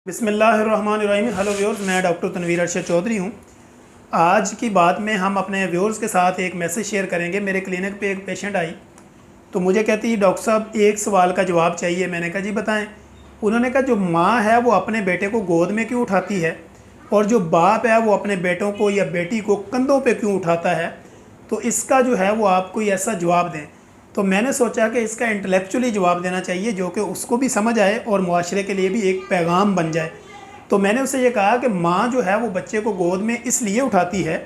बिस्मिल्लाहिर्रहमानिर्रहीम। Hello viewers, मैं doctor Tanveer Arshad Chaudhary हूँ। आज की बात में हम अपने व्यूअर्स के साथ एक मैसेज शेयर करेंगे। मेरे क्लिनिक पे एक पेशेंट आई तो मुझे कहती है डॉक्टर साहब एक सवाल का जवाब चाहिए। मैंने कहा जी बताएं। उन्होंने कहा जो माँ है वो अपने बेटे को गोद में क्यों उठाती है और जो बाप है वो अपने बेटों को या बेटी को कंधों पे क्यों उठाता है, तो इसका जो है वो आप कोई ऐसा जवाब दें। तो मैंने सोचा कि इसका इंटेलेक्चुअली जवाब देना चाहिए जो कि उसको भी समझ आए और मुआशरे के लिए भी एक पैगाम बन जाए। तो मैंने उससे ये कहा कि माँ जो है वो बच्चे को गोद में इसलिए उठाती है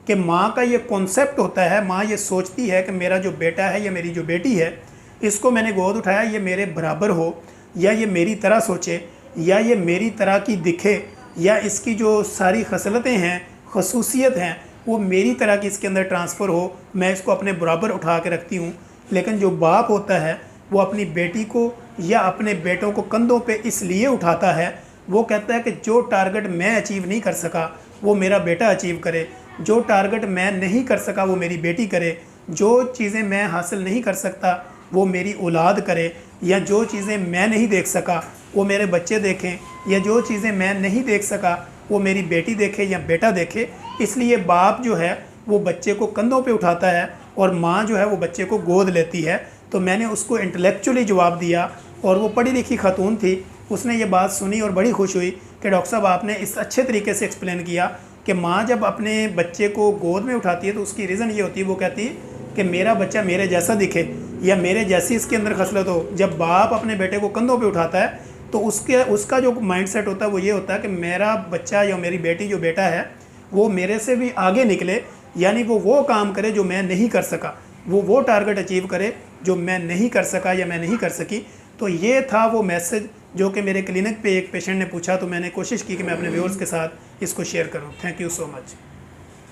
कि माँ का ये कॉन्सेप्ट होता है, माँ ये सोचती है कि मेरा जो बेटा है या मेरी जो बेटी है इसको मैंने गोद उठाया, ये मेरे बराबर हो या ये मेरी तरह सोचे या ये मेरी तरह की दिखे या इसकी जो सारी खसलतें हैं, खसूसियत हैं, वो मेरी तरह की इसके अंदर ट्रांसफ़र हो, मैं इसको अपने बराबर उठा के रखती हूँ। लेकिन जो बाप होता है वो अपनी बेटी को या अपने बेटों को कंधों पे इसलिए उठाता है, वो कहता है कि जो टारगेट मैं अचीव नहीं कर सका वो मेरा बेटा अचीव करे, जो टारगेट मैं नहीं कर सका वो मेरी बेटी करे, जो चीज़ें मैं हासिल नहीं कर सकता वो मेरी औलाद करे, या जो चीज़ें मैं नहीं देख सका वो मेरे बच्चे देखें, या जो चीज़ें मैं नहीं देख सका वो मेरी बेटी देखे या बेटा देखे। इसलिए बाप जो है वो बच्चे को कंधों पे उठाता है और माँ जो है वो बच्चे को गोद लेती है। तो मैंने उसको इंटेलेक्चुअली जवाब दिया और वो पढ़ी लिखी खातून थी, उसने ये बात सुनी और बड़ी खुश हुई कि डॉक्टर साहब आपने इस अच्छे तरीके से एक्सप्लेन किया कि माँ जब अपने बच्चे को गोद में उठाती है तो उसकी रीज़न ये होती है, वो कहती है कि मेरा बच्चा मेरे जैसा दिखे या मेरे जैसी इसके अंदर खसलत हो। जब बाप अपने बेटे को कंधों पे उठाता है तो उसका जो माइंडसेट होता है वो ये होता है कि मेरा बच्चा या मेरी बेटी जो बेटा है वो मेरे से भी आगे निकले, यानी वो काम करे जो मैं नहीं कर सका, वो टारगेट अचीव करे जो मैं नहीं कर सका या मैं नहीं कर सकी। तो ये था वो मैसेज जो कि मेरे क्लिनिक पे एक पेशेंट ने पूछा, तो मैंने कोशिश की कि मैं अपने व्यूअर्स के साथ इसको शेयर करूं। Thank you so much.